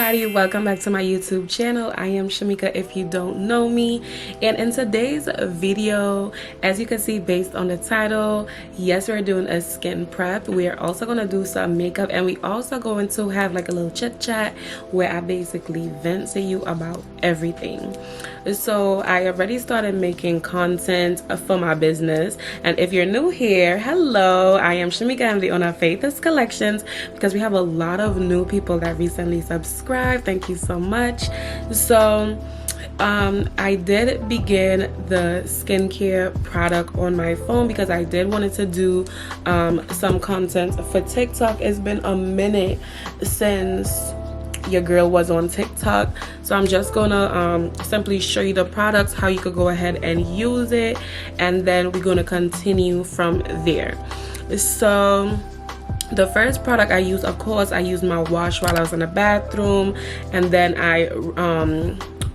everybody, welcome back to my YouTube channel. I am Shemika if you don't know me, and in today's video, as you can see based on the title, yes, we're doing a skin prep. We're also going to do some makeup, and we also going to have like a little chit chat where I basically vent to you about everything. So I already started making content for my business, and if you're new here, hello, I am Shemika. I'm the owner of Faith's Collections, because we have a lot of new people that recently subscribed. Thank you so much. So I did begin the skincare product on my phone because I did wanted to do some content for TikTok. It's been a minute since your girl was on TikTok, so I'm just gonna simply show you the products, how you could go ahead and use it, and then we're gonna continue from there. So the first product I used, of course, I used my wash while I was in the bathroom, and then I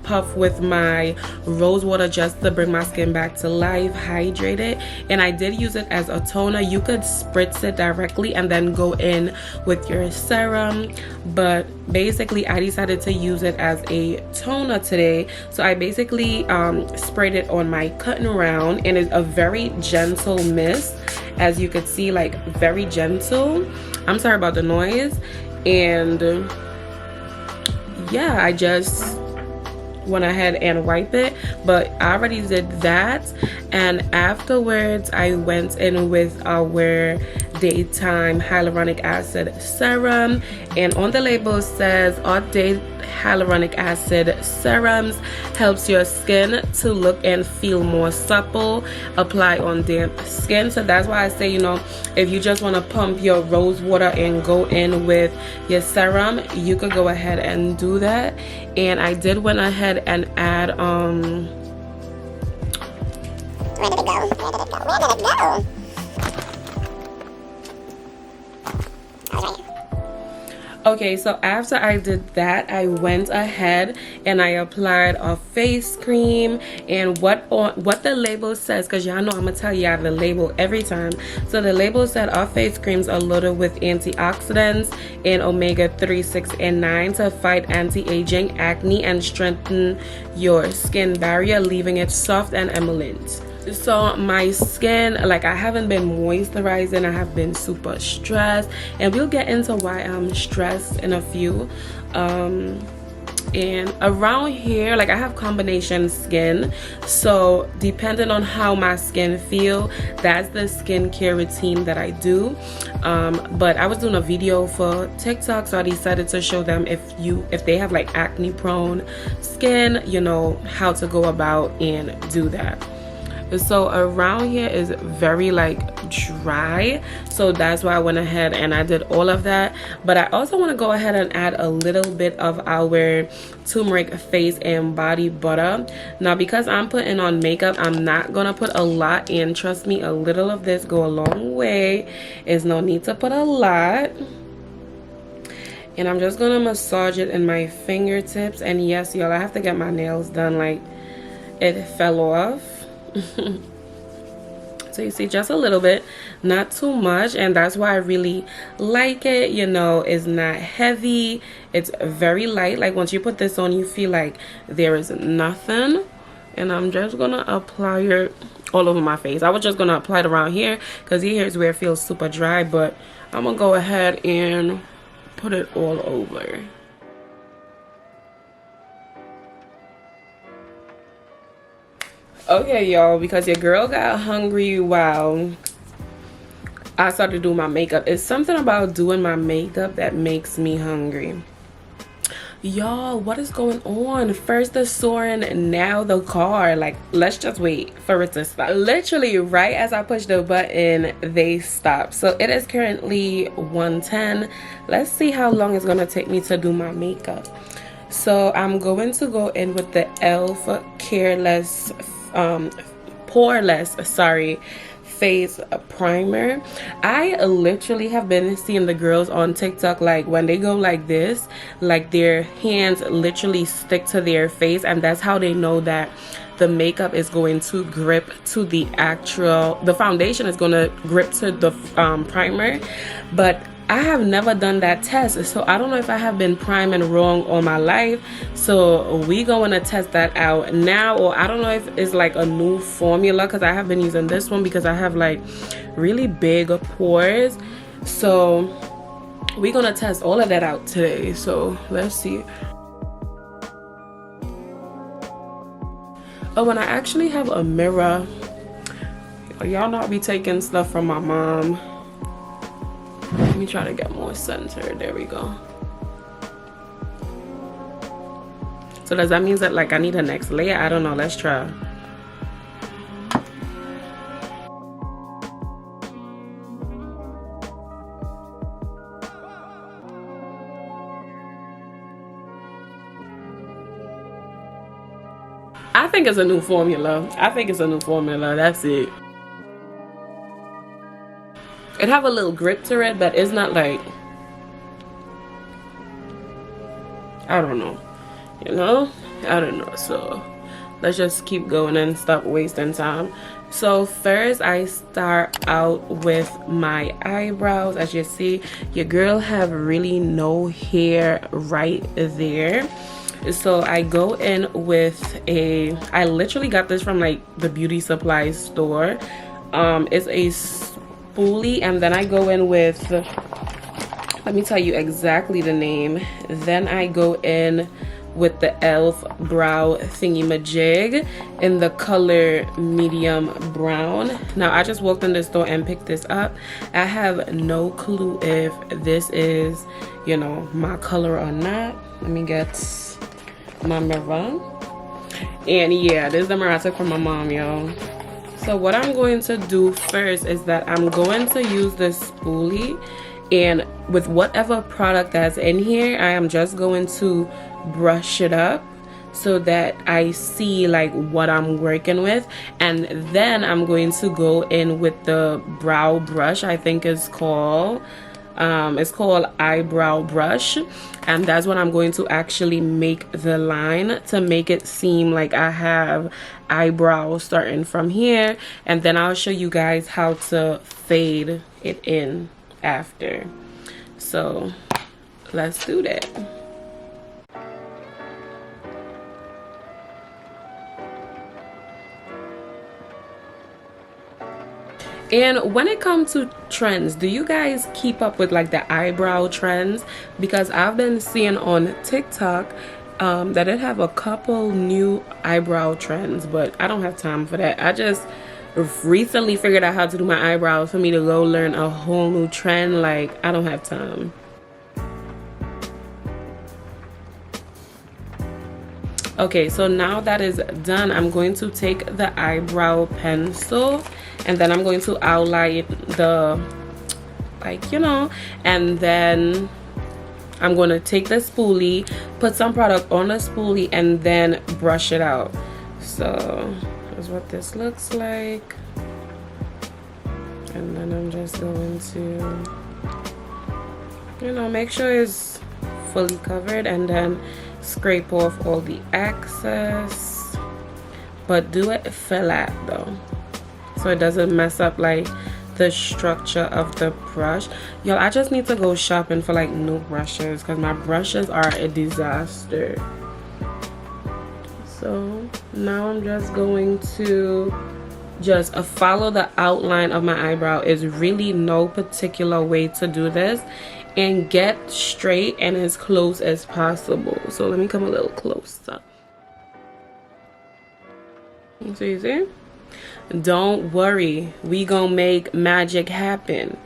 puff with my rose water just to bring my skin back to life, hydrate it. And I did use it as a toner. You could spritz it directly and then go in with your serum, but basically I decided to use it as a toner today. So I basically sprayed it on my cutting round, and it's a very gentle mist, as you could see, like very gentle. I'm sorry about the noise. And yeah, I just went ahead and wipe it, but I already did that. And afterwards I went in with our daytime hyaluronic acid serum, and on the label says all day hyaluronic acid serums helps your skin to look and feel more supple, apply on damp skin. So that's why I say, you know, if you just want to pump your rose water and go in with your serum, you could go ahead and do that. And I did went ahead and add where did it go? Where did it go? Okay, so after I did that, I went ahead and I applied a face cream, and what the label says, because y'all know I'm gonna tell y'all the label every time. So the label said our face creams are loaded with antioxidants and omega-3, 6, and 9 to fight anti-aging, acne, and strengthen your skin barrier, leaving it soft and emollient. So my skin, like, I haven't been moisturizing. I have been super stressed, and we'll get into why I'm stressed in a few. And around here, like, I have combination skin, so depending on how my skin feel, that's the skincare routine that I do. But I was doing a video for TikTok, so I decided to show them if they have like acne prone skin, you know, how to go about and do that. So around here is very like dry, so that's why I went ahead and I did all of that. But I also want to go ahead and add a little bit of our turmeric face and body butter. Now, because I'm putting on makeup, I'm not gonna put a lot in. Trust me, a little of this go a long way. There's no need to put a lot. And I'm just gonna massage it in my fingertips. And yes, y'all, I have to get my nails done, like it fell off. So you see, just a little bit, not too much, and that's why I really like it. You know, it's not heavy, it's very light. Like, once you put this on, you feel like there is nothing. And I'm just gonna apply it all over my face. I was just gonna apply it around here because here's where it feels super dry, but I'm gonna go ahead and put it all over. Okay, y'all, because your girl got hungry while I started doing my makeup. It's something about doing my makeup that makes me hungry. Y'all, what is going on? First the soaring, now the car. Like, let's just wait for it to stop. Literally right as I push the button, they stop. So it is currently 1:10. Let's see how long it's gonna take me to do my makeup. So I'm going to go in with the e.l.f. Poreless face primer. I literally have been seeing the girls on TikTok, like, when they go like this, like their hands literally stick to their face, and that's how they know that the makeup is going to grip to the foundation is going to grip to the primer. But I have never done that test, so I don't know if I have been priming wrong all my life. So we going to test that out now, or I don't know if it's like a new formula, because I have been using this one because I have like really big pores. So we're gonna test all of that out today. So let's see. Oh, and I actually have a mirror. Y'all not be taking stuff from my mom. Let me try to get more centered. There we go. So does that mean that like I need a next layer? I don't know. Let's try. I think it's a new formula. I think it's a new formula. That's it. It have a little grip to it, but it's not like, I don't know, you know, I don't know. So let's just keep going and stop wasting time. So first I start out with my eyebrows. As you see, your girl have really no hair right there. So I go in with I literally got this from like the beauty supply store. It's a spoolie, and then I go in with, let me tell you exactly the name. Then I go in with the e.l.f. brow thingy majig in the color medium brown. Now I just walked in the store and picked this up. I have no clue if this is, you know, my color or not. Let me get my mirror. And yeah, this is the mirror I took from my mom, y'all. So what I'm going to do first is that I'm going to use this spoolie, and with whatever product that's in here, I am just going to brush it up so that I see like what I'm working with. And then I'm going to go in with the brow brush. I think it's called eyebrow brush, and that's what I'm going to actually make the line to make it seem like I have eyebrows starting from here, and then I'll show you guys how to fade it in after. So let's do that. And when it comes to trends, do you guys keep up with like the eyebrow trends? Because I've been seeing on TikTok that it have a couple new eyebrow trends, but I don't have time for that. I just recently figured out how to do my eyebrows. For me to go learn a whole new trend, like, I don't have time. Okay, so now that is done, I'm going to take the eyebrow pencil, and then I'm going to outline the, like, you know, and then I'm going to take the spoolie, put some product on the spoolie, and then brush it out. So here's what this looks like. And then I'm just going to, you know, make sure it's fully covered, and then scrape off all the excess, but do it flat though, so it doesn't mess up like the structure of the brush. Y'all, I just need to go shopping for like new brushes because my brushes are a disaster. So now I'm just going to just follow the outline of my eyebrow. Is really no particular way to do this, and get straight and as close as possible. So let me come a little closer. So you see? Don't worry, we gonna make magic happen.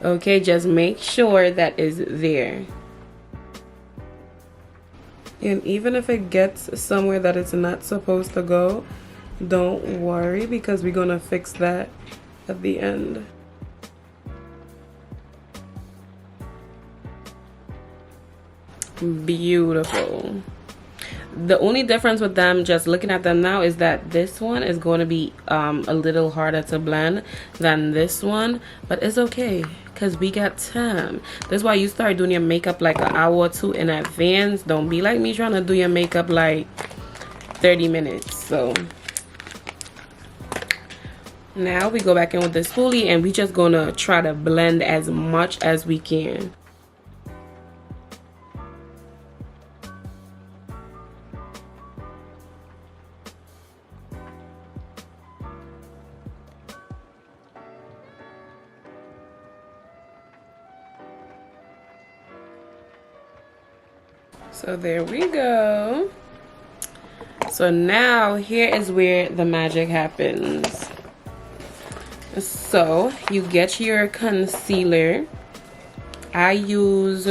Okay, just make sure that is there. And even if it gets somewhere that it's not supposed to go, don't worry, because we're gonna fix that at the end. Beautiful. The only difference with them, just looking at them now, is that this one is going to be a little harder to blend than this one, but it's okay because we got time. That's why you start doing your makeup like an hour or two in advance. Don't be like me trying to do your makeup like 30 minutes. So Now we go back in with the spoolie and we just gonna try to blend as much as we can. So there we go. So now here is where the magic happens. So you get your concealer. I use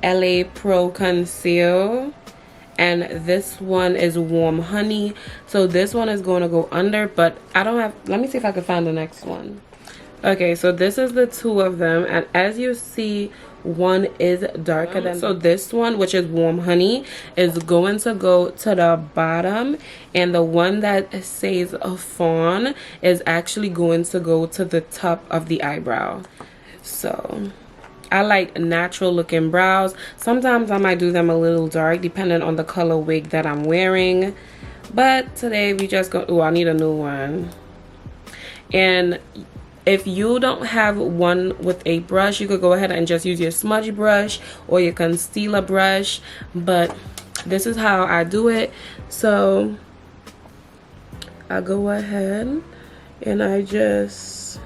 LA Pro Conceal, and this one is Warm Honey. So this one is going to go under, but I don't have, let me see if I can find the next one. Okay, so this is the two of them, and as you see, one is darker than, so this one, which is Warm Honey, is going to go to the bottom, and the one that says a fawn is actually going to go to the top of the eyebrow. So I like natural looking brows. Sometimes I might do them a little dark depending on the color wig that I'm wearing, but today we just go, oh, I need a new one. And if you don't have one with a brush, you could go ahead and just use your smudge brush or your concealer brush, but this is how I do it. So I go ahead and I just,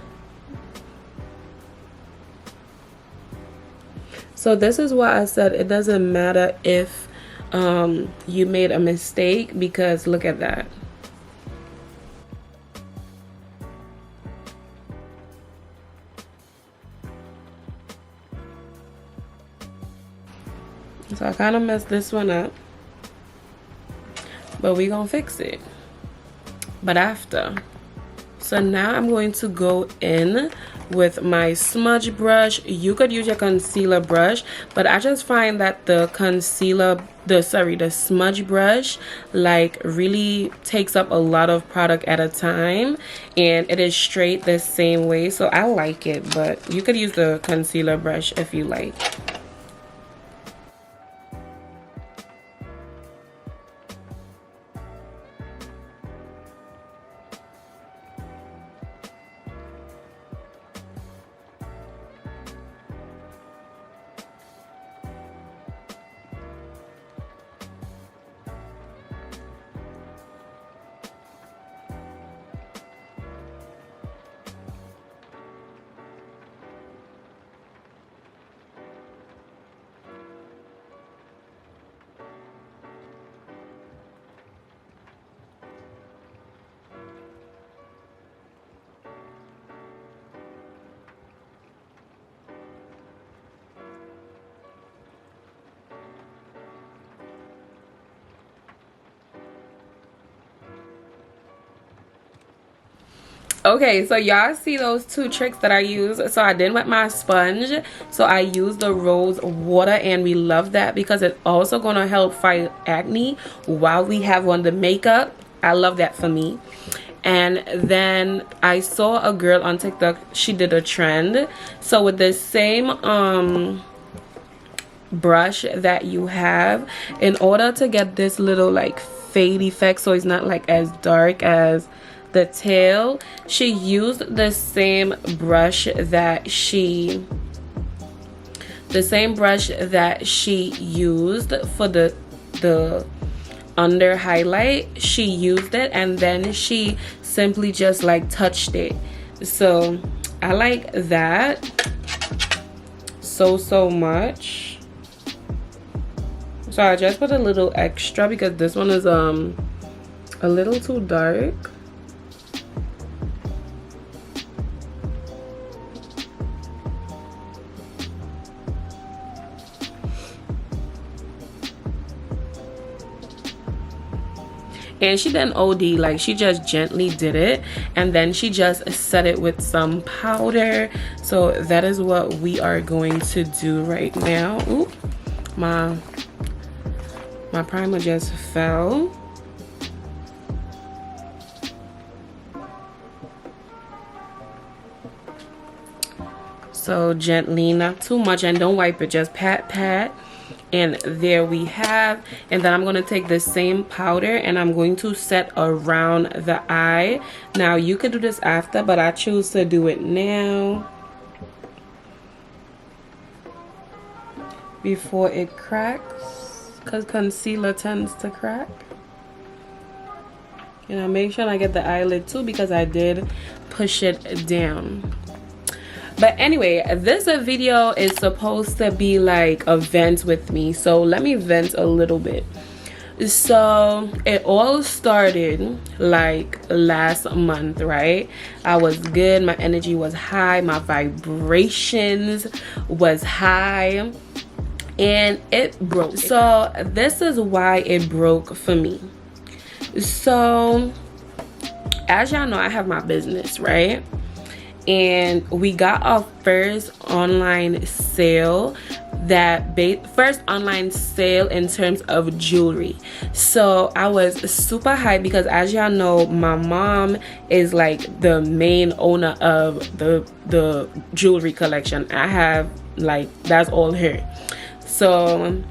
so this is why I said it doesn't matter if you made a mistake, because look at that. So I kind of messed this one up, but we gonna fix it. But after. So now I'm going to go in with my smudge brush. You could use your concealer brush, but I just find that the the smudge brush like really takes up a lot of product at a time, and it is straight the same way. So I like it, but you could use the concealer brush if you like. Okay, so y'all see those two tricks that I use. So I did with my sponge. So I used the rose water, and we love that because it's also going to help fight acne while we have on the makeup. I love that for me. And then I saw a girl on TikTok, she did a trend. So with the same brush that you have, in order to get this little like fade effect, so it's not like as dark as the tail, she used the same brush that she used for the under highlight. She used it, and then she simply just like touched it. So I like that so much. So I just put a little extra because this one is a little too dark. And she didn't OD, like she just gently did it, and then she just set it with some powder. So that is what we are going to do right now. Ooh, my primer just fell. So gently, not too much, and don't wipe it, just pat And there we have. And then I'm going to take the same powder and I'm going to set around the eye. Now you could do this after, but I choose to do it now before it cracks, because concealer tends to crack. And I make sure I get the eyelid too, because I did push it down. But anyway, this video is supposed to be like a vent with me, so let me vent a little bit. So it all started like last month, right? I was good, my energy was high, my vibrations was high, and it broke. So this is why it broke for me. So as y'all know, I have my business, right? And we got our first online sale, first online sale in terms of jewelry. So I was super hyped because, as y'all know, my mom is like the main owner of the jewelry collection. I have, like, that's all her. So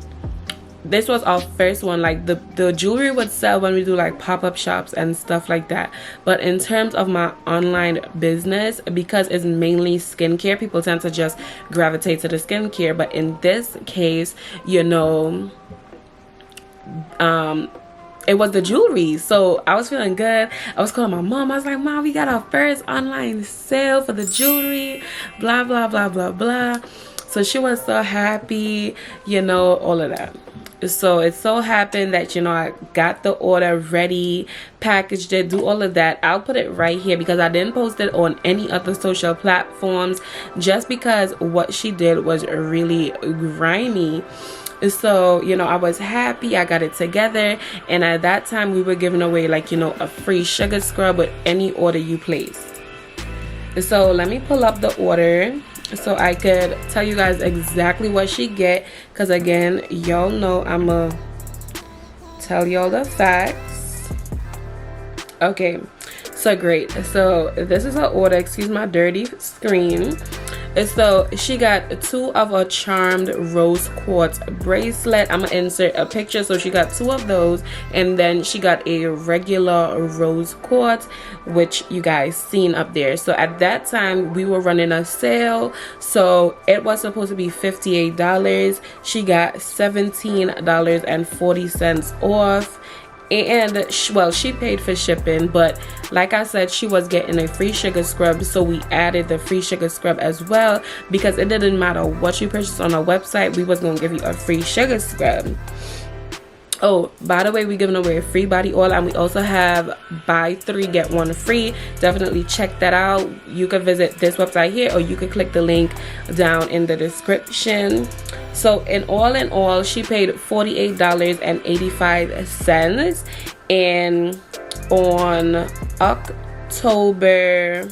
this was our first one. Like the jewelry would sell when we do like pop-up shops and stuff like that, but in terms of my online business, because it's mainly skincare, people tend to just gravitate to the skincare. But in this case, you know, it was the jewelry. So I was feeling good. I was calling my mom. I was like, Mom, we got our first online sale for the jewelry, blah blah blah blah blah. So she was so happy, you know, all of that. So it so happened that, you know, I got the order ready, packaged it, do all of that. I'll put it right here because I didn't post it on any other social platforms, just because what she did was really grimy. So, you know, I was happy. I got it together, and at that time we were giving away, like, you know, a free sugar scrub with any order you place. So let me pull up the order so I could tell you guys exactly what she get, because again, y'all know I'ma tell y'all the facts. Okay, so great. So this is her order. Excuse my dirty screen. So she got 2 of a charmed rose quartz bracelet. I'm gonna insert a picture. So she got 2 of those, and then she got a regular rose quartz, which you guys seen up there. So at that time we were running a sale, so it was supposed to be $58. She got $17.40 off. And well, she paid for shipping, but like I said, she was getting a free sugar scrub, so we added the free sugar scrub as well, because it didn't matter what you purchased on our website, we was gonna give you a free sugar scrub. Oh, by the way, we're giving away a free body oil, and we also have buy 3 get 1 free. Definitely check that out. You can visit this website here, or you can click the link down in the description. So in all, she paid $48.85, and on October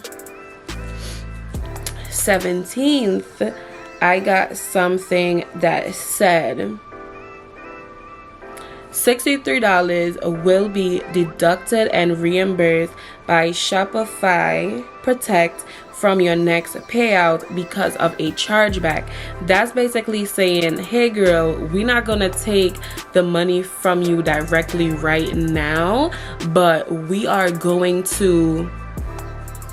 17th, I got something that said $63 will be deducted and reimbursed by Shopify Protect from your next payout because of a chargeback. That's basically saying, hey girl, we're not gonna take the money from you directly right now, but we are going to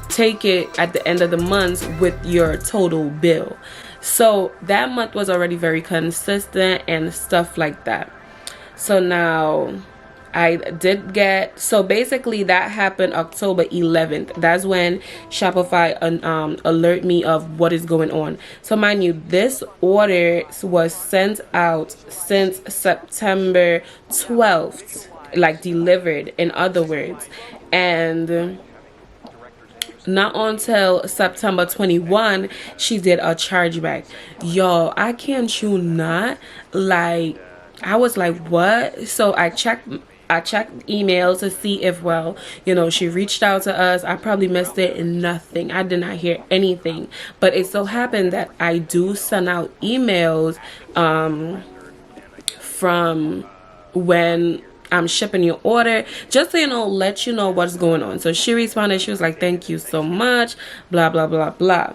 take it at the end of the month with your total bill. So that month was already very consistent and stuff like that. So now I did get, so basically that happened October 11th. That's when Shopify alert me of what is going on. So mind you, this order was sent out since September 12th, like delivered in other words, and not until September 21 she did a chargeback. Y'all, I can't you not, like, I was like, what? So I checked emails to see if, well, you know, she reached out to us. I probably missed it, and nothing. I did not hear anything. But it so happened that I do send out emails from when I'm shipping your order, just so let you know what's going on. So she responded, she was like, thank you so much, blah blah blah blah.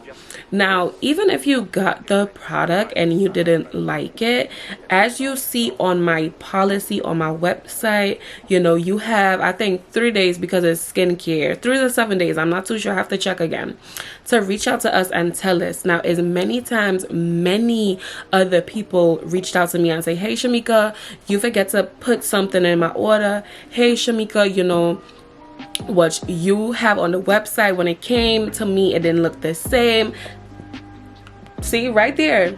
Now, even if you got the product and you didn't like it, as you see on my policy on my website, you have, I think, 3 days, because it's skincare, 3 to 7 days, I'm not too sure, I have to check again, to reach out to us and tell us. Now, as many times many other people reached out to me and say, hey Shemika, you forget to put something in my order. Hey Shemika, what you have on the website, when it came to me, it didn't look the same. See right there.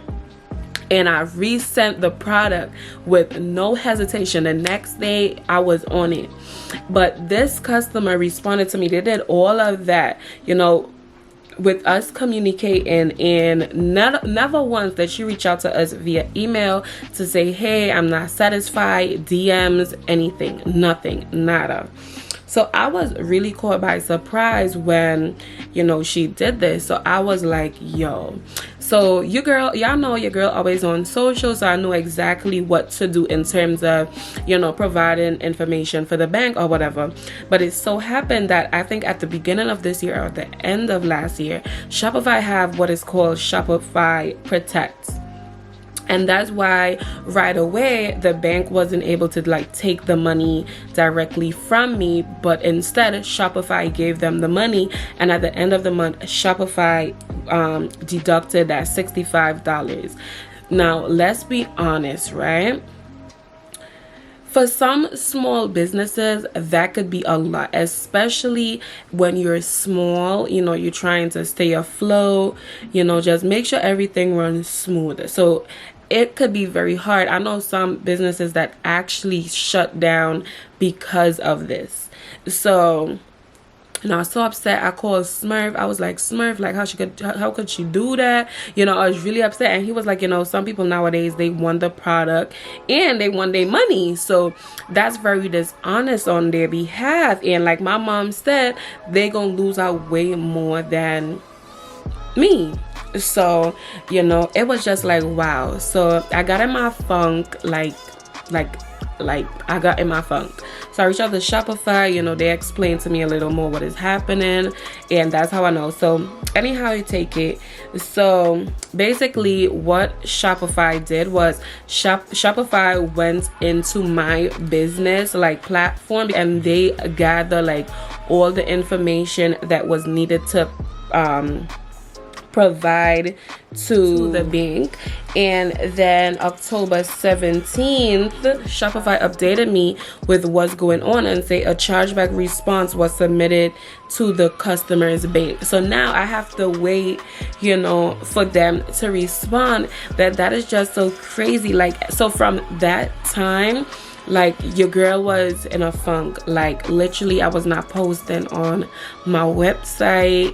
And I resent the product with no hesitation. The next day I was on it. But this customer responded to me. They did all of that, with us communicating, and never once did she reach out to us via email to say, hey, I'm not satisfied, DMs, anything, nothing, nada. So I was really caught by surprise when, she did this. So I was like, yo. So y'all know your girl always on social, so I know exactly what to do in terms of, providing information for the bank or whatever. But it so happened that I think at the beginning of this year or the end of last year, Shopify have what is called Shopify Protect. And that's why right away the bank wasn't able to take the money directly from me, but instead Shopify gave them the money, and at the end of the month Shopify deducted that $65. Now let's be honest, right? For some small businesses, that could be a lot, especially when you're small, you're trying to stay afloat, just make sure everything runs smooth. So it could be very hard. I know some businesses that actually shut down because of this. So I was so upset. I called Smurf. I was like, Smurf, like, how could she do that? I was really upset. And he was like, some people nowadays, they want the product and they want their money. So that's very dishonest on their behalf. And like my mom said, they gonna lose out way more than me. So it was just like, wow. So I got in my funk, like I got in my funk. So I reached out to Shopify, they explained to me a little more what is happening, and that's how I know. So anyhow you take it. So basically what Shopify did was Shopify went into my business platform, and they gather all the information that was needed to provide to the bank. And then October 17th, Shopify updated me with what's going on and say a chargeback response was submitted to the customer's bank. So now I have to wait, for them to respond. That is just so crazy. So from that time, your girl was in a funk. Literally I was not posting on my website.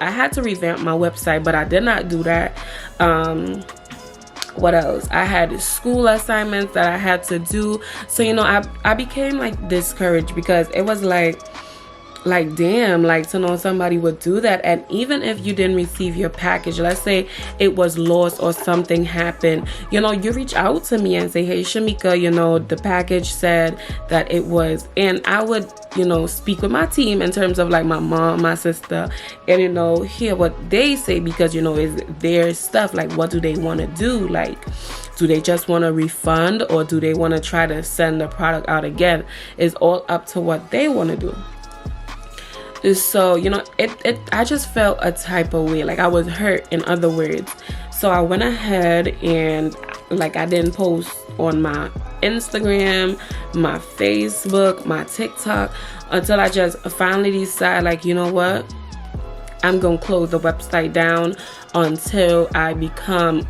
I had to revamp my website, but I did not do that. What else? I had school assignments that I had to do. So I became discouraged, because it was damn, to know somebody would do that. And even if you didn't receive your package, let's say it was lost or something happened, you reach out to me and say, hey Shemika, the package said that it was, and I would speak with my team in terms of my mom, my sister, and hear what they say, because is their stuff. What do they want to do? Do they just want a refund, or do they want to try to send the product out again? It's all up to what they want to do. So I just felt a type of way, I was hurt, in other words. So I went ahead and I didn't post on my Instagram, my Facebook, my TikTok, until I just finally decide, you know what, I'm gonna close the website down until I become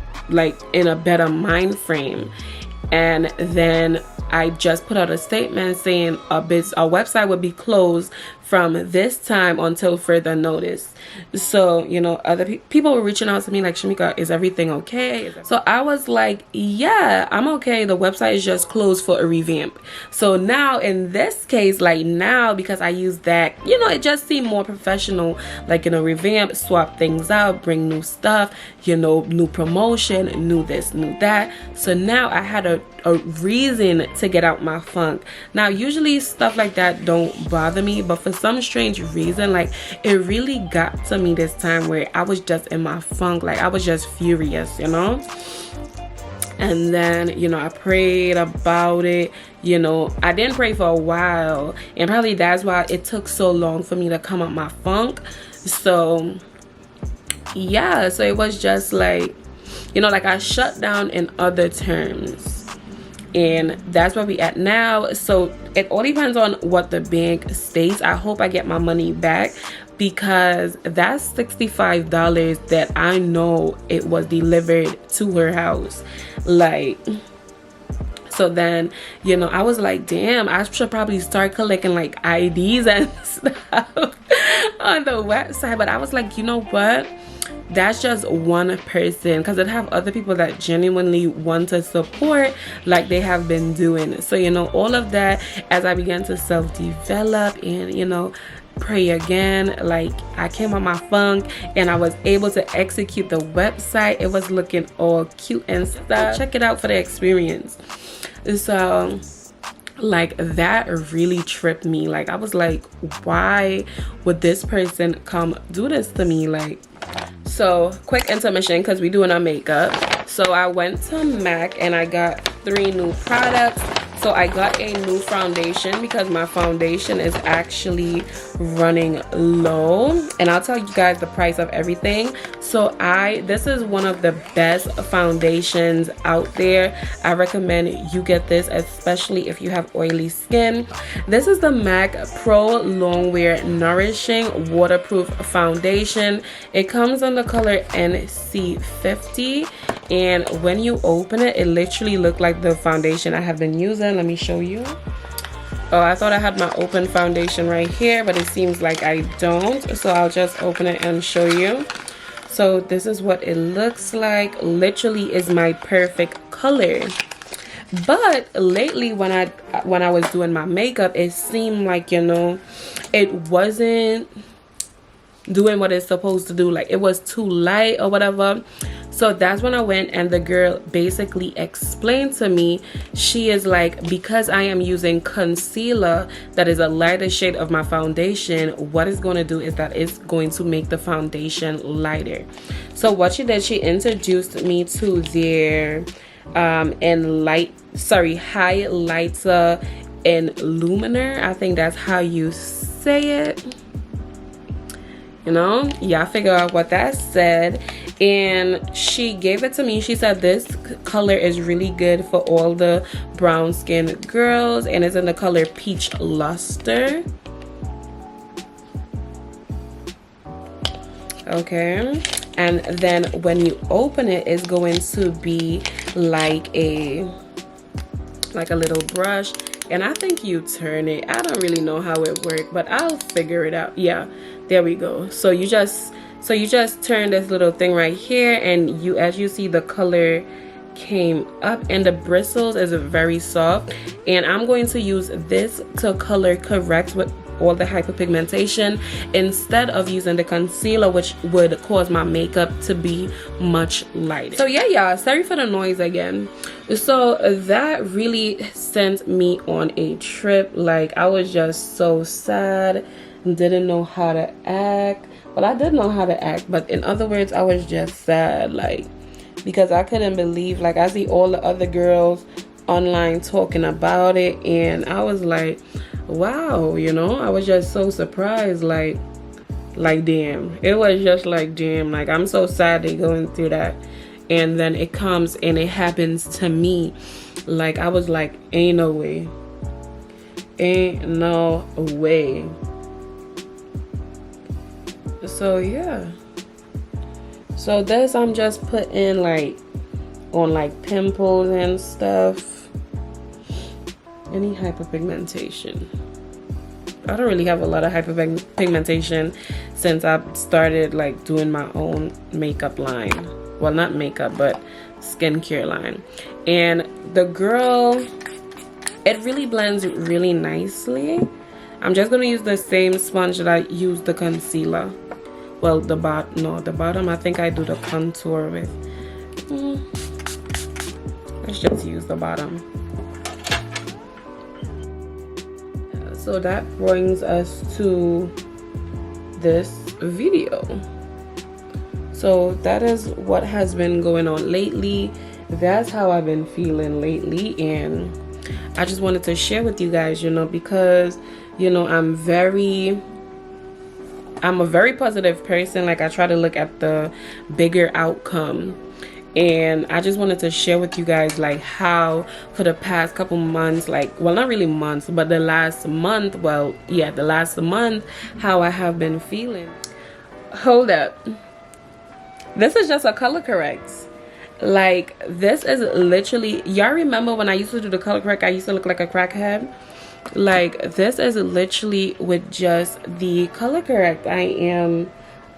in a better mind frame. And then I just put out a statement saying our website would be closed from this time until further notice. So, you know, other people were reaching out to me like, Shemika, is everything okay? So I was like, yeah, I'm okay. The website is just closed for a revamp. So now in this case, like now, because I use that, you know, it just seemed more professional, like, you know, revamp, swap things out, bring new stuff, you know, new promotion, new this, new that. So now I had a reason to get out my funk. Now usually stuff like that don't bother me, but for some strange reason, like, it really got to me this time where I was just in my funk. Like, I was just furious, you know. And then, you know, I prayed about it. You know, I didn't pray for a while, and probably that's why it took so long for me to come out my funk. So yeah, so it was just like, you know, like I shut down in other terms, and that's where we at now. So it all depends on what the bank states. I hope I get my money back, because that's $65 that I know it was delivered to her house. Like, so then, you know, I was like, damn, I should probably start collecting like IDs and stuff on the website. But I was like, you know what, that's just one person, because I'd have other people that genuinely want to support like they have been doing. So, you know, all of that, as I began to self-develop and, you know, pray again, like, I came on my funk and I was able to execute the website. It was looking all cute and stuff. Check it out for the experience. So like, that really tripped me. Like, I was like, why would this person come do this to me? Like, so quick intermission because we're doing our makeup. So I went to MAC and I got 3 new products. So I got a new foundation because my foundation is actually running low, and I'll tell you guys the price of everything. So this is one of the best foundations out there. I recommend you get this, especially if you have oily skin. This is the MAC Pro Longwear Nourishing Waterproof Foundation. It comes in the color NC50, and when you open it, it literally looked like the foundation I have been using. Let me show you. Oh, I thought I had my open foundation right here, but it seems like I don't. So I'll just open it and show you. So this is what it looks like. Literally is my perfect color. But lately when I was doing my makeup, it seemed like, you know, it wasn't doing what it's supposed to do. Like, it was too light or whatever. So that's when I went, and the girl basically explained to me, she is like, because I am using concealer that is a lighter shade of my foundation, what it's going to do is that it's going to make the foundation lighter. So what she did, she introduced me to their highlighter and luminer. I think that's how you say it. You know, y'all figure out what that said. And she gave it to me. She said this color is really good for all the brown skin girls, and it's in the color Peach Luster. Okay, and then when you open it, it's going to be like a little brush, and I think you turn it. I don't really know how it works, but I'll figure it out. Yeah, there we go. So you just turn this little thing right here, and as you see, the color came up, and the bristles is very soft. And I'm going to use this to color correct with all the hyperpigmentation instead of using the concealer, which would cause my makeup to be much lighter. So yeah, y'all, sorry for the noise again. So that really sent me on a trip. Like, I was just so sad, didn't know how to act. Well, I did know how to act, but in other words, I was just sad, like, because I couldn't believe, like, I see all the other girls online talking about it, and I was like, wow, you know, I was just so surprised, like damn. It was just like, damn, like, I'm so sad they going through that, and then it comes and it happens to me. Like, I was like, ain't no way, ain't no way. So yeah, so this I'm just putting like on like pimples and stuff, any hyperpigmentation. I don't really have a lot of hyperpigmentation since I started like doing my own makeup line. Well, not makeup, but skincare line. And the girl, it really blends really nicely. I'm just gonna use the same sponge that I used the concealer. Well, the bottom I think I do the contour with. Let's just use the bottom. So that brings us to this video. So that is what has been going on lately. That's how I've been feeling lately, and I just wanted to share with you guys, you know, because, you know, I'm a very positive person. Like, I try to look at the bigger outcome, and I just wanted to share with you guys like how for the past couple months, like, well, not really months, but the last month, well, yeah, the last month, how I have been feeling. Hold up, this is just a color correct. Like, this is literally, y'all remember when I used to do the color correct, I used to look like a crackhead? Like, this is literally with just the color correct. I am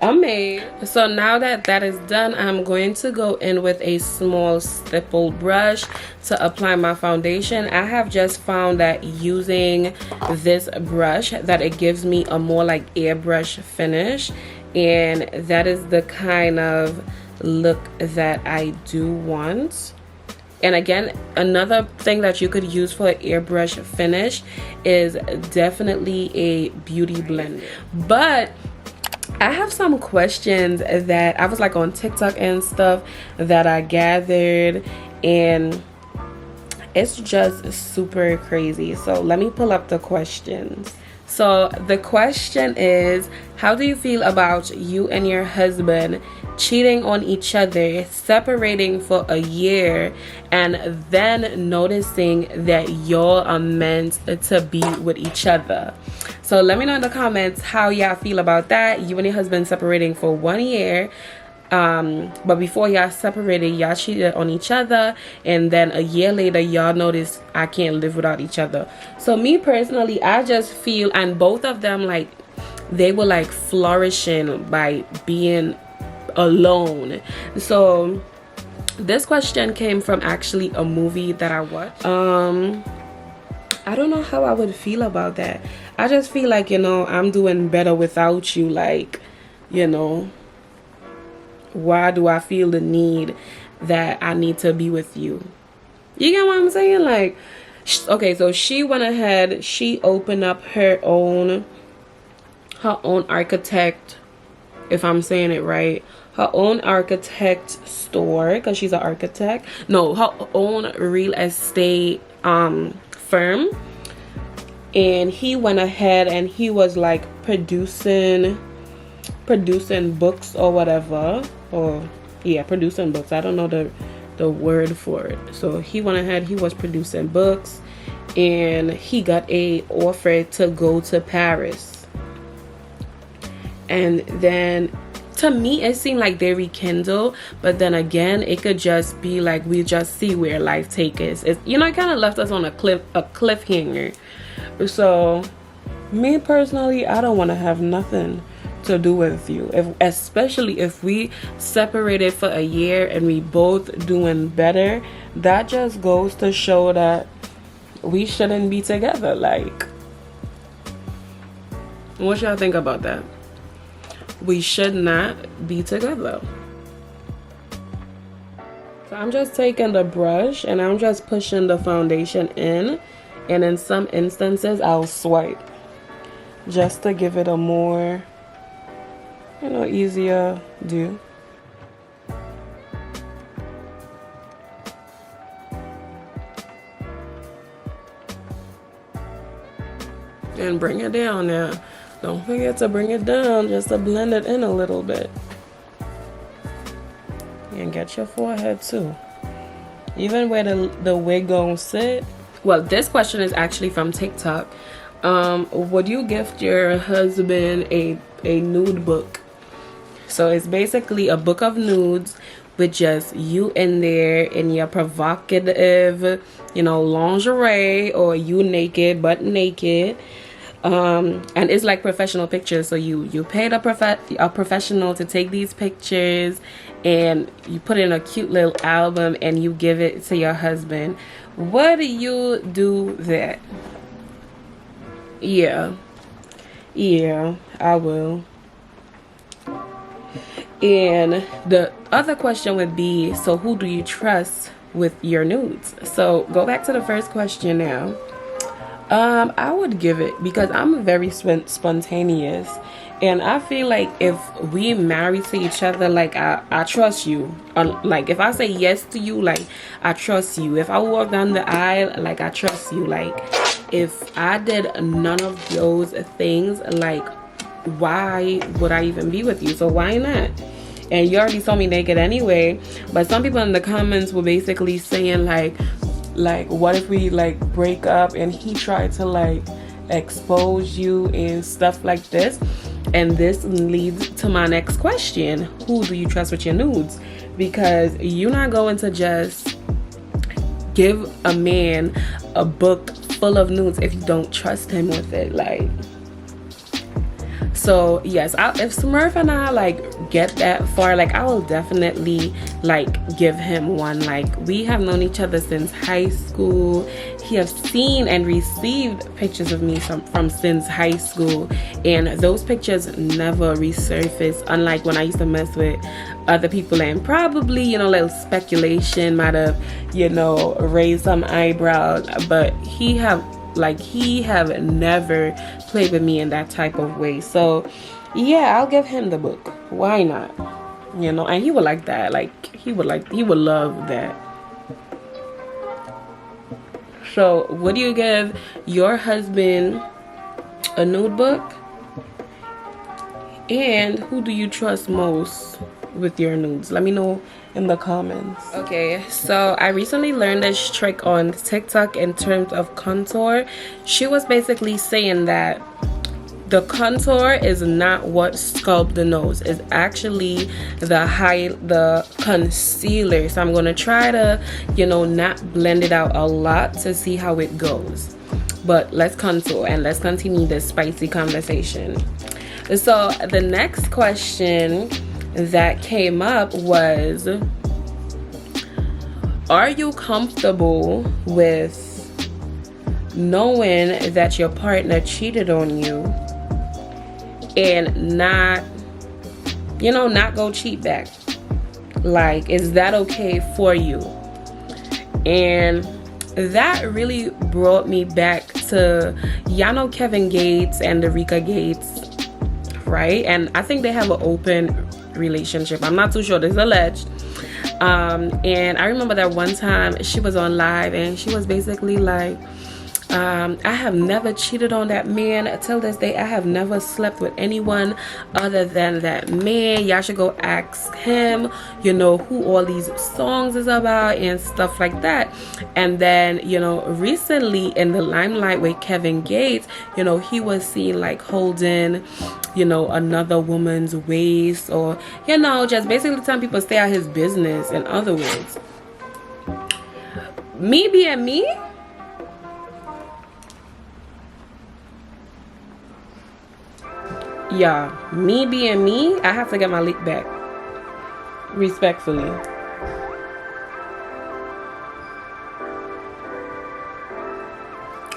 amazed. So now that that is done, I'm going to go in with a small stipple brush to apply my foundation. I have just found that using this brush, that it gives me a more like airbrush finish, and that is the kind of look that I do want. And again, another thing that you could use for an airbrush finish is definitely a beauty blender. But I have some questions that I was like on TikTok and stuff that I gathered, and it's just super crazy. So let me pull up the questions. So the question is, how do you feel about you and your husband cheating on each other, separating for a year, and then noticing that y'all are meant to be with each other? So let me know in the comments how y'all feel about that. You and your husband separating for 1 year, but before y'all separated, y'all cheated on each other, and then a year later y'all notice I can't live without each other. So me personally, I just feel, and both of them, like, they were like flourishing by being alone. So this question came from actually a movie that I watched. I don't know how I would feel about that. I just feel like, you know, I'm doing better without you. Like, you know, why do I feel the need that I need to be with you? You get what I'm saying? Like, okay, so she went ahead, she opened up her own architect, if I'm saying it right, her own architect store, because she's an architect. No, her own real estate firm. And he went ahead and he was like producing books or whatever, or yeah, producing books. I don't know the word for it. So he went ahead, he was producing books, and he got a offer to go to Paris. And then to me it seemed like they rekindle, but then again it could just be like we just see where life takes us. It's, you know, it kind of left us on a cliffhanger. So me personally, I don't want to have nothing to do with you, especially if we separated for a year and we both doing better. That just goes to show that we shouldn't be together. Like, what y'all think about that? We should not be together. So I'm just taking the brush and I'm just pushing the foundation in, and in some instances I'll swipe just to give it a more, you know, easier do. And bring it down now. Don't forget to bring it down just to blend it in a little bit. And get your forehead too. Even where the wig gonna sit. Well, this question is actually from TikTok. Would you gift your husband a nude book? So it's basically a book of nudes with just you in there in your provocative, you know, lingerie, or you naked, butt naked. And it's like professional pictures, so you paid a professional to take these pictures, and you put it in a cute little album and you give it to your husband. Would you do that? Yeah, I will. And the other question would be, so who do you trust with your nudes? So go back to the first question now. I would give it, because I'm very spontaneous, and I feel like if we marry to each other, like I trust you. Like if I say yes to you, like I trust you. If I walk down the aisle, like I trust you. Like if I did none of those things, like why would I even be with you? So why not? And you already saw me naked anyway. But some people in the comments were basically saying like what if we like break up and he tried to like expose you and stuff like this. And this leads to my next question: who do you trust with your nudes? Because you're not going to just give a man a book full of nudes if you don't trust him with it. Like, so yes, if Smurf and I like get that far, like I will definitely like give him one. Like we have known each other since high school. He has seen and received pictures of me from since high school, and those pictures never resurface, unlike when I used to mess with other people, and probably, you know, little speculation might have, you know, raised some eyebrows, but he have never played with me in that type of way. So yeah, I'll give him the book. Why not? You know, and he would like that. Like he would love that. So would you give your husband a nude book? And who do you trust most with your nudes? Let me know in the comments. Okay, so I recently learned this trick on TikTok in terms of contour. She was basically saying that the contour is not what sculpt the nose. It's actually the concealer. So I'm gonna try to, you know, not blend it out a lot to see how it goes. But let's contour and let's continue this spicy conversation. So the next question that came up was, are you comfortable with knowing that your partner cheated on you and not go cheat back? Like, is that okay for you? And that really brought me back to, y'all know Kevin Gates and Derica Gates, right? And I think they have an open relationship. I'm not too sure. This is alleged. And I remember that one time she was on live and she was basically like, I have never cheated on that man. Till this day, I have never slept with anyone other than that man. Y'all should go ask him, you know, who all these songs is about and stuff like that. And then, you know, recently in the limelight with Kevin Gates, you know, he was seen like holding, you know, another woman's waist, or, you know, just basically telling people to stay out his business. In other words, me being me, yeah, me being me, I have to get my lick back. Respectfully.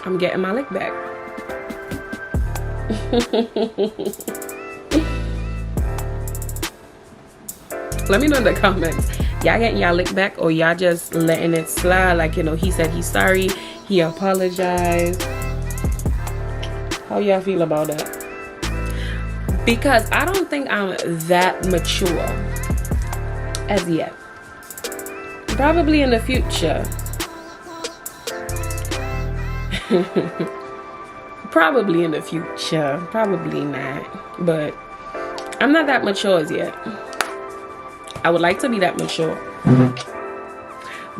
I'm getting my lick back. Let me know in the comments. Y'all getting y'all lick back, or y'all just letting it slide? Like, you know, he said he's sorry, he apologized. How y'all feel about that? Because I don't think I'm that mature as yet. Probably in the future. Probably in the future. Probably not. But I'm not that mature as yet. I would like to be that mature.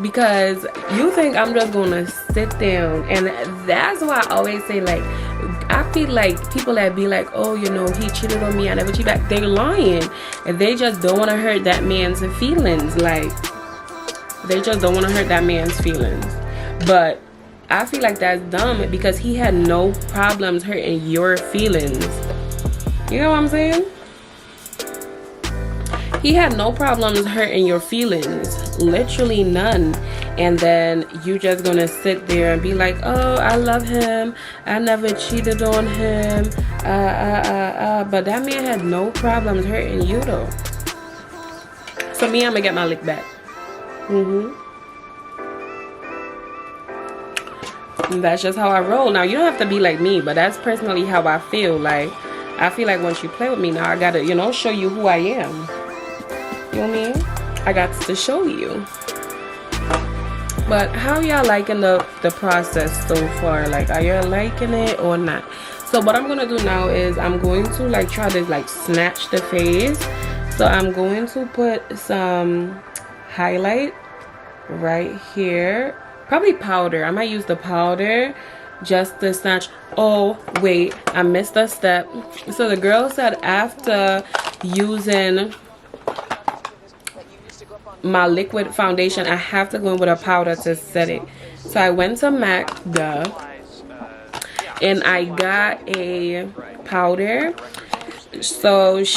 Because you think I'm just gonna sit down, and that's why I always say, like, I feel like people that be like, oh, you know, he cheated on me, I never cheat back, they're lying. And they just don't want to hurt that man's feelings. Like, they just don't want to hurt that man's feelings. But I feel like that's dumb because he had no problems hurting your feelings. You know what I'm saying? He had no problems hurting your feelings, literally none. And then you just gonna sit there and be like, oh, I love him, I never cheated on him, but that man had no problems hurting you though. So me, I'm gonna get my lick back. And that's just how I roll. Now you don't have to be like me, but that's personally how I feel. Like, I feel like once you play with me, now I gotta, you know, show you who I am. You know what I mean? I got to show you. But how y'all liking the process so far? Like, are y'all liking it or not? So what I'm gonna do now is I'm going to like try to like snatch the face. So I'm going to put some highlight right here, probably powder. I might use the powder just to snatch. Oh wait, I missed a step. So the girl said after using my liquid foundation, I have to go in with a powder to set it. So I went to MAC, and I got a powder. So it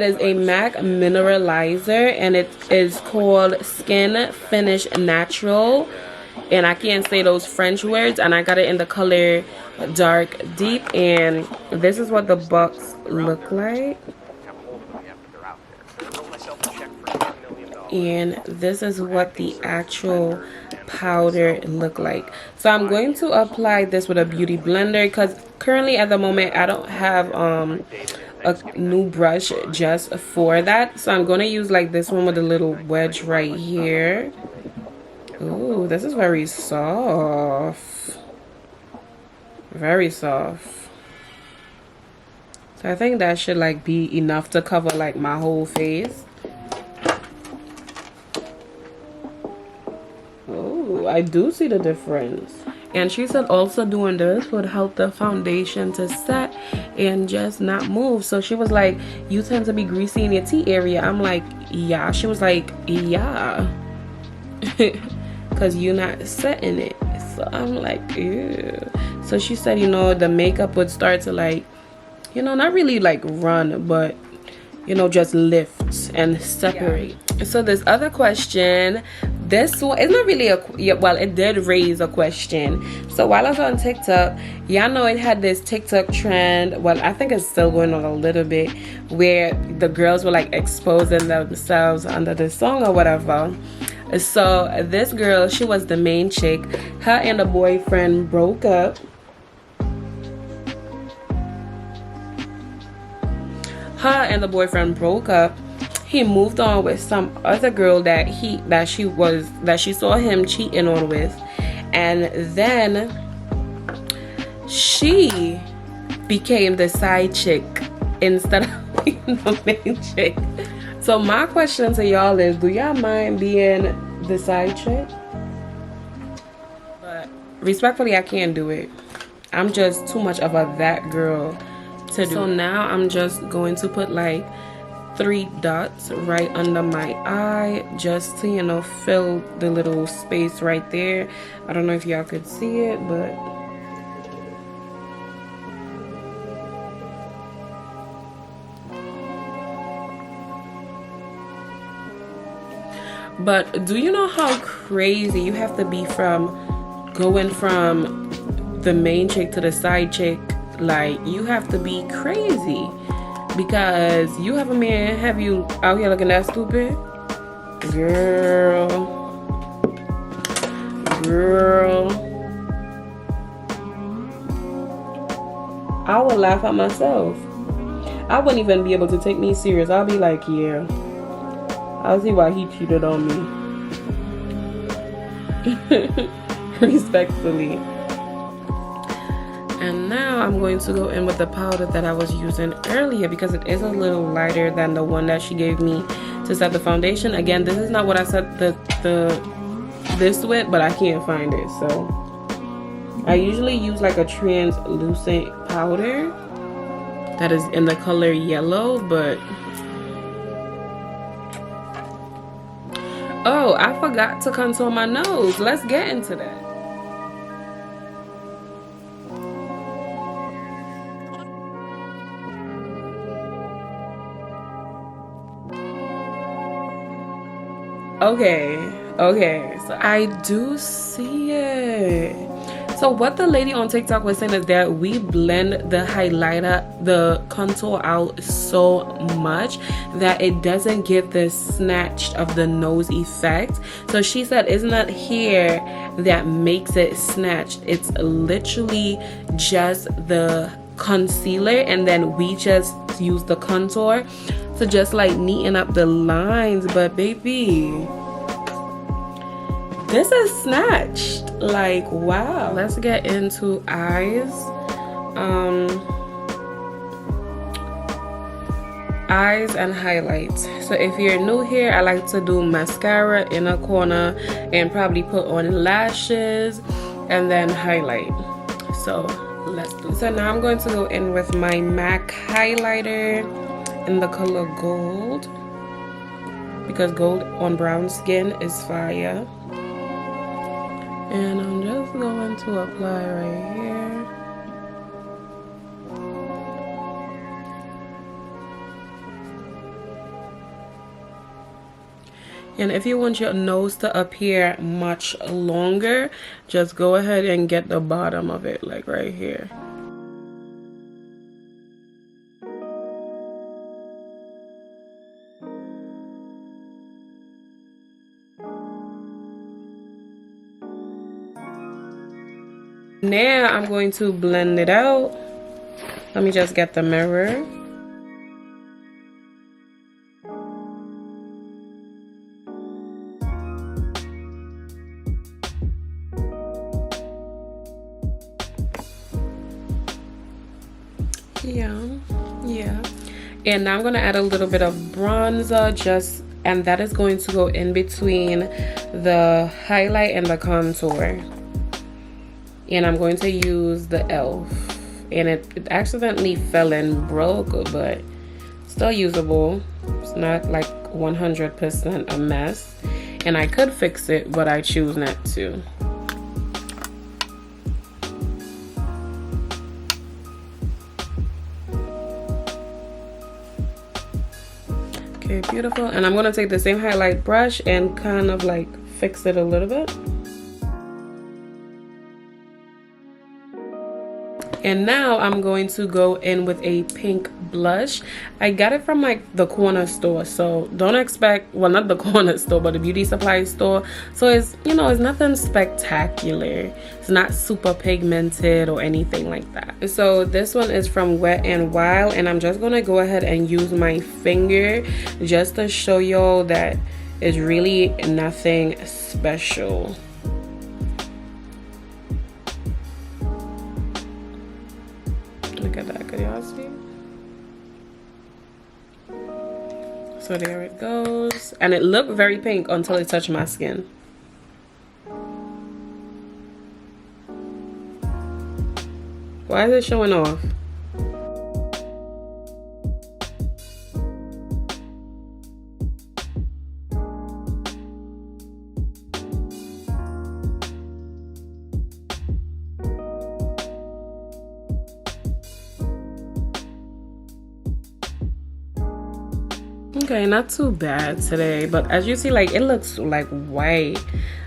is a MAC mineralizer, and it is called Skin Finish Natural, and I can't say those French words, and I got it in the color dark deep, and this is what the box look like. And this is what the actual powder look like. So I'm going to apply this with a beauty blender because currently at the moment I don't have a new brush just for that. So I'm going to use like this one with a little wedge right here. Ooh, this is very soft. Very soft. So I think that should like be enough to cover like my whole face. I do see the difference. And she said also doing this would help the foundation to set and just not move. So she was like, you tend to be greasy in your T area. I'm like, yeah. She was like, yeah. Because you're not setting it. So I'm like, ew. So she said, you know, the makeup would start to like, you know, not really like run, but you know, just lift and separate. Yeah. So this other question, this one, it's not really well, it did raise a question. So while I was on TikTok, y'all know it had this TikTok trend, well, I think it's still going on a little bit, where the girls were like exposing themselves under the song or whatever. So this girl, she was the main chick. Her and the boyfriend broke up. Her and the boyfriend broke up. He moved on with some other girl that she saw him cheating on with, and then she became the side chick instead of being the main chick. So my question to y'all is, do y'all mind being the side chick? But respectfully, I can't do it. I'm just too much of a that girl to do. So now I'm just going to put like 3 dots right under my eye just to, you know, fill the little space right there. I don't know if y'all could see it, but do you know how crazy you have to be from going from the main chick to the side chick? Like, you have to be crazy because you have a man, have you out here looking that stupid? Girl. I would laugh at myself. I wouldn't even be able to take me serious. I'll be like, yeah, I'll see why he cheated on me. Respectfully. And now I'm going to go in with the powder that I was using earlier because it is a little lighter than the one that she gave me to set the foundation. Again, this is not what I set this with, but I can't find it. So I usually use like a translucent powder that is in the color yellow, but oh, I forgot to contour my nose. Let's get into that. Okay, so I do see it. So what the lady on TikTok was saying is that we blend the highlighter, the contour out so much that it doesn't give this snatched of the nose effect. So she said it's not hair that makes it snatched. It's literally just the concealer, and then we just use the contour to just like neaten up the lines. But baby, this is snatched. Like, wow. Let's get into eyes. Eyes and highlights. So if you're new here, I like to do mascara, inner corner, and probably put on lashes and then highlight. So let's do. So now I'm going to go in with my MAC highlighter in the color gold, because gold on brown skin is fire. And I'm just going to apply right here. And if you want your nose to appear much longer, just go ahead and get the bottom of it, like right here. Now I'm going to blend it out. Let me just get the mirror. Yeah. And now I'm going to add a little bit of bronzer, and that is going to go in between the highlight and the contour. And I'm going to use the e.l.f. And it accidentally fell and broke, but still usable. It's not like 100% a mess. And I could fix it, but I choose not to. Okay, beautiful. And I'm going to take the same highlight brush and kind of like fix it a little bit. And now I'm going to go in with a pink blush. I got it from like the corner store, so don't expect, well, not the corner store, but the beauty supply store. So it's, you know, it's nothing spectacular. It's not super pigmented or anything like that. So this one is from Wet n Wild, and I'm just gonna go ahead and use my finger just to show y'all that it's really nothing special. Look at that, could y'all see? So there it goes. And it looked very pink until it touched my skin. Why is it showing off? Okay, not too bad today, but as you see, like, it looks like white.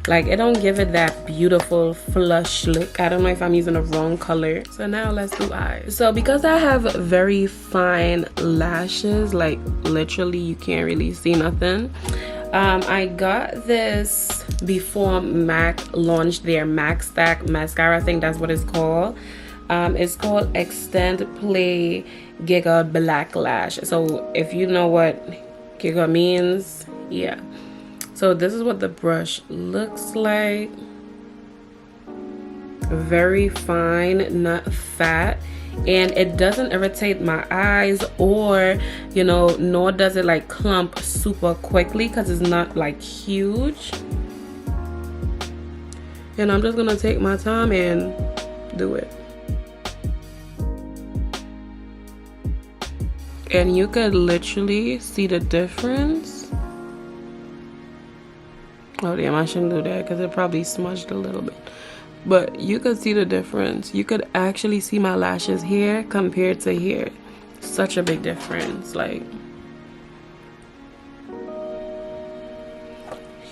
Like, it don't give it that beautiful flush look. I don't know if I'm using the wrong color. So now let's do eyes. So because I have very fine lashes, like literally you can't really see nothing, I got this before MAC launched their MAC Stack mascara. I think that's what it's called. It's called Extend Play Giga Black Lash. So if you know what Giga means, yeah. So this is what the brush looks like. Very fine, not fat, and it doesn't irritate my eyes, or, you know, nor does it like clump super quickly because it's not like huge. And I'm just gonna take my time and do it. And you could literally see the difference. Oh damn, I shouldn't do that because it probably smudged a little bit. But you could see the difference. You could actually see my lashes here compared to here. Such a big difference, like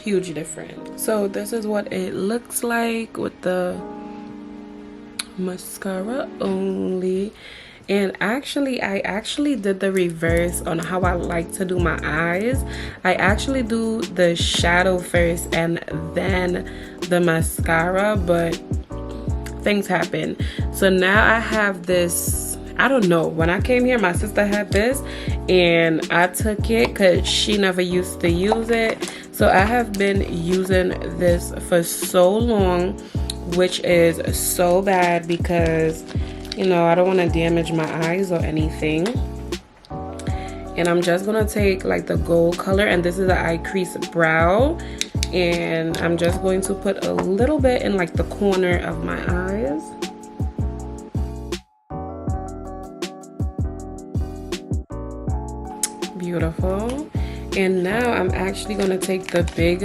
huge difference. So this is what it looks like with the mascara only. And actually, I actually did the reverse on how I like to do my eyes. I actually do the shadow first and then the mascara, but things happen. So now I have this, I don't know, when I came here my sister had this and I took it because she never used to use it. So I have been using this for so long, which is so bad because, you know, I don't want to damage my eyes or anything. And I'm just gonna take like the gold color, and this is the eye crease brow, and I'm just going to put a little bit in like the corner of my eyes. Beautiful. And now I'm actually gonna take the big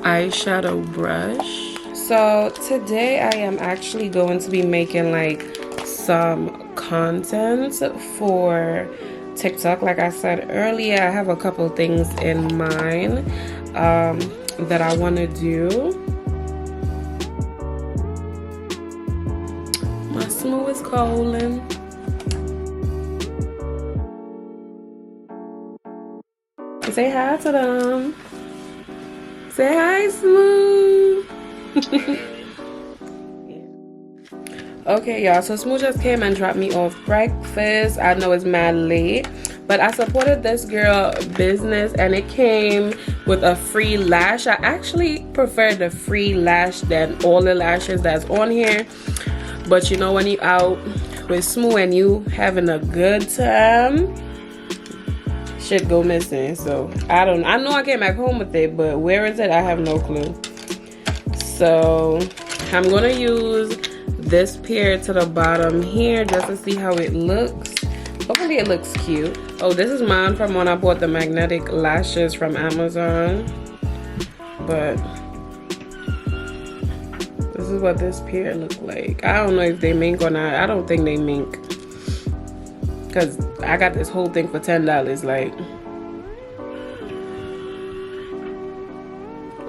eyeshadow brush. So today I am actually going to be making like some content for TikTok. Like I said earlier, I have a couple things in mind that I want to do. My smooth is calling. Say hi to them. Say hi, Smooth. Okay, y'all, so Smooth just came and dropped me off breakfast. I know it's mad late, but I supported this girl business and it came with a free lash. I actually prefer the free lash than all the lashes that's on here, but you know, when you out with Smooth and you having a good time, shit go missing. So I know I came back home with it, but where is it? I have no clue. So I'm gonna use this pair to the bottom here just to see how it looks. Hopefully it looks cute. Oh, this is mine from when I bought the magnetic lashes from Amazon. But this is what this pair look like. I don't know if they mink or not. I don't think they mink, because I got this whole thing for $10. Like,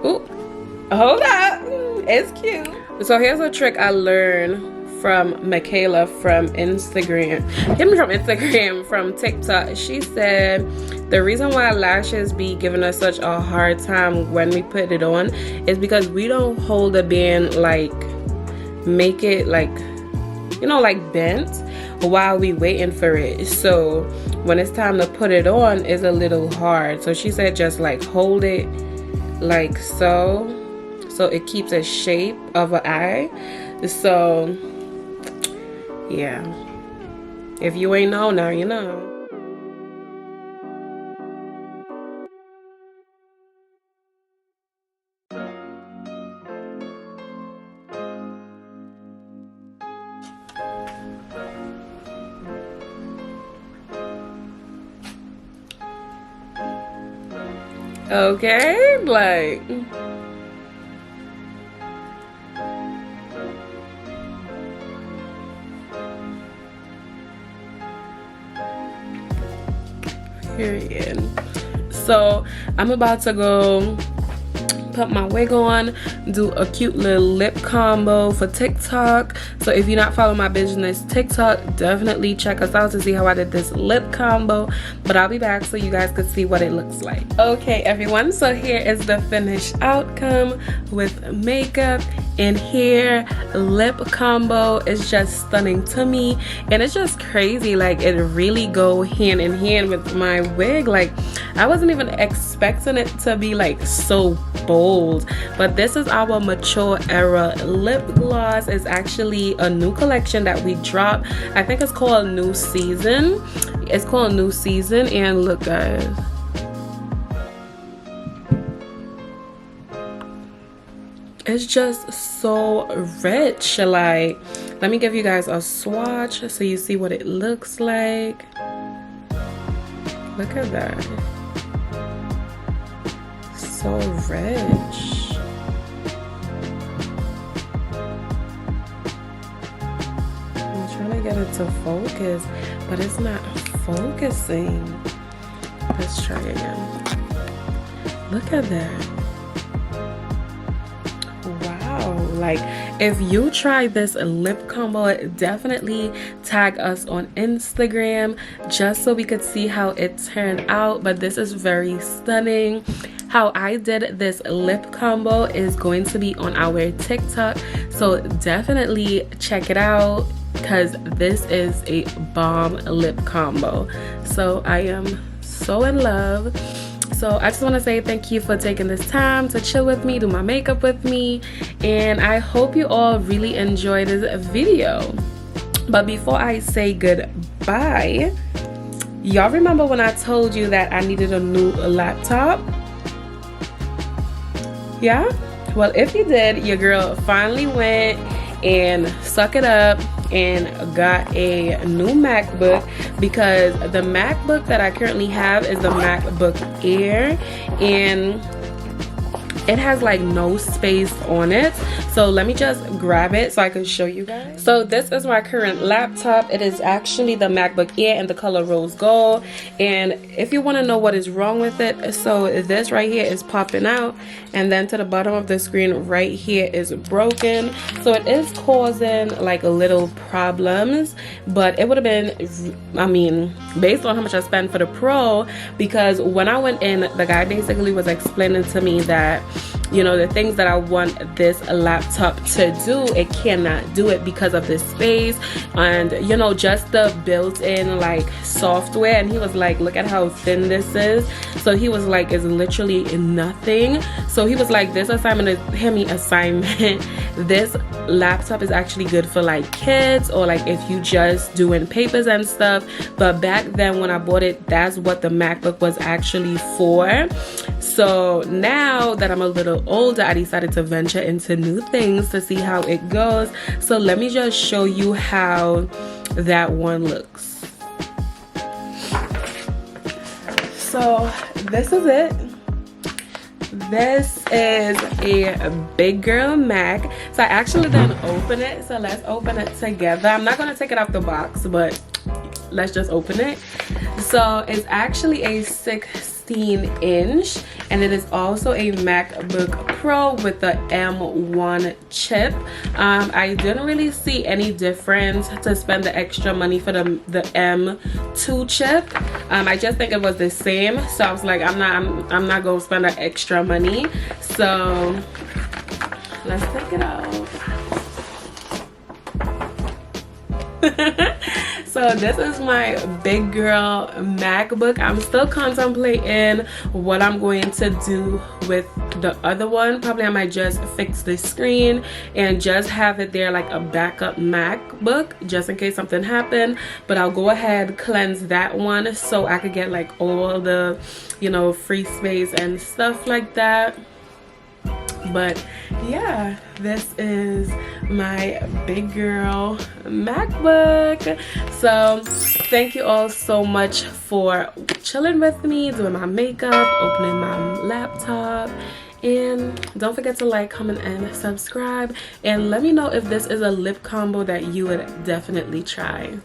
ooh, hold up, it's cute. So here's a trick I learned from Michaela from Instagram. From TikTok. She said the reason why lashes be giving us such a hard time when we put it on is because we don't hold the band, like make it like, you know, like bent while we waiting for it. So when it's time to put it on, it's a little hard. So she said just like hold it like so it keeps a shape of an eye. So yeah, if you ain't know, now you know. Okay, like period. So I'm about to go put my wig on, do a cute little lip combo for TikTok. So if you're not following my business TikTok, definitely check us out to see how I did this lip combo. But I'll be back so you guys could see what it looks like. Okay everyone, so here is the finished outcome with makeup and hair. Lip combo is just stunning to me, and it's just crazy, like it really go hand in hand with my wig. Like I wasn't even expecting it to be like so bold, but this is our mature era lip gloss. Is actually a new collection that we dropped. I think it's called New Season. It's called New Season, and look guys, it's just so rich. Like, let me give you guys a swatch so you see what it looks like. Look at that, so rich. I'm trying to get it to focus, but it's not focusing. Let's try again. Look at that. Wow, like if you try this lip combo, definitely tag us on Instagram just so we could see how it turned out. But this is very stunning. How I did this lip combo is going to be on our TikTok, so definitely check it out because this is a bomb lip combo. So I am so in love. So I just want to say thank you for taking this time to chill with me, do my makeup with me, and I hope you all really enjoyed this video. But before I say goodbye, y'all remember when I told you that I needed a new laptop? Yeah? Well, if you did, your girl finally went and suck it up and got a new MacBook, because the MacBook that I currently have is the MacBook Air, and it has like no space on it. So let me just grab it so I can show you guys. So this is my current laptop. It is actually the MacBook Air in the color rose gold. And if you want to know what is wrong with it, so this right here is popping out, and then to the bottom of the screen right here is broken. So it is causing like little problems, but it would have been, I mean, based on how much I spent for the Pro, because when I went in, the guy basically was explaining to me that, you know, the things that I want this laptop to do, it cannot do it because of the space and, you know, just the built-in like software. And he was like, look at how thin this is. So he was like, it's literally nothing. So he was like, this assignment is this laptop is actually good for like kids, or like if you just doing papers and stuff. But back then when I bought it, that's what the MacBook was actually for. So now that I'm a little older, I decided to venture into new things to see how it goes. So let me just show you how that one looks. So this is it. This is a big girl Mac. So I actually didn't open it, so let's open it together. I'm not gonna take it out the box, but let's just open it. So it's actually a 16-inch, and it is also a MacBook Pro with the M1 chip. I didn't really see any difference to spend the extra money for the M2 chip. I just think it was the same, so I was like, I'm not gonna spend that extra money. So let's take it out. So this is my big girl MacBook. I'm still contemplating what I'm going to do with the other one. Probably I might just fix the screen and just have it there like a backup MacBook just in case something happened. But I'll go ahead, cleanse that one so I could get like all the, you know, free space and stuff like that. But yeah, this is my big girl MacBook. So thank you all so much for chilling with me, doing my makeup, opening my laptop, and don't forget to like, comment, and subscribe, and let me know if this is a lip combo that you would definitely try.